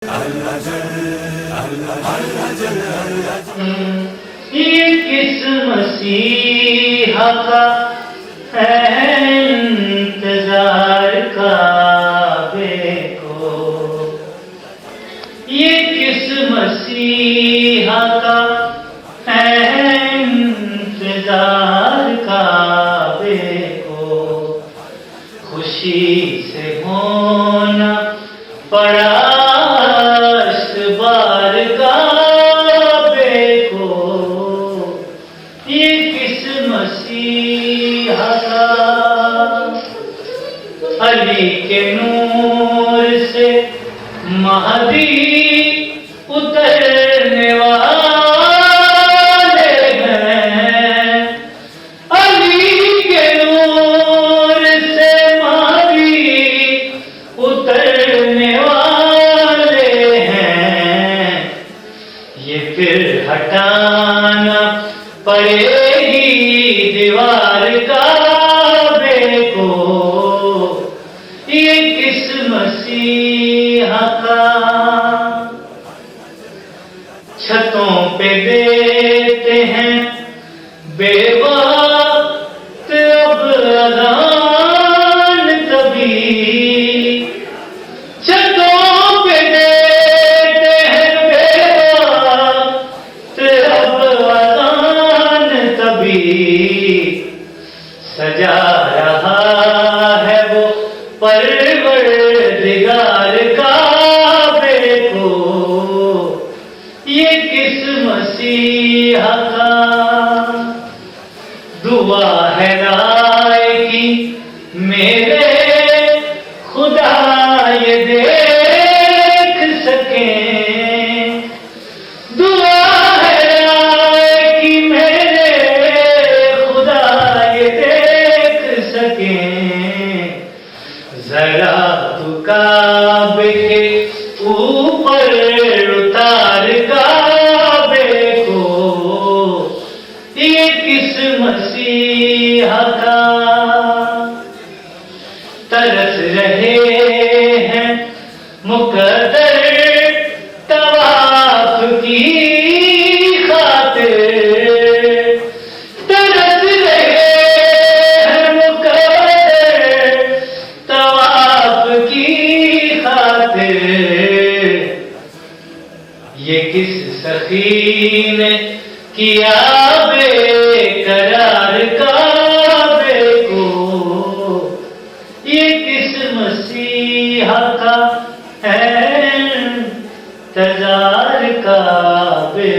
یہ کس مسیحا کا ہے انتظار کعبے کو، یہ کس مسیحا کا ہے انتظار کعبے کو، خوشی سے ہونا پڑا بار کعبے کو، یہ کس مسیحا کا، علی کے نور سے مہدی اترنے والے ہیں، علی کے نور سے مہدی اترنے والے ہیں، یہ پھر ہٹانا پڑے گی دیوار کعبے کو، یہ کس مسیحا کا، چھتوں پہ دیتے ہیں بے وقت اب اذان کبھی، چھتوں پہ دیتے ہیں بے وقت اب اذان کبھی، سجا رہا ہے وہ پروردگار کعبے کو، یہ کس مسیحا کا، دعا ہے رائے کی میرے خدا یہ دیکھ سکیں، دعا ہے رائے کی میرے خدا یہ دیکھ سکیں، ذرا تو کعبے کے اوپر اتار کعبے کو، یہ کس مسیحا کا، ترس رہے ہیں مقدر طواف کی خاطر، ترس رہے ہیں مقدر طواف کی خاطر، یہ کس سخی نے کیا بے قرار کعبے کو، یہ کس مسیحا کا ہے انتظار کعبے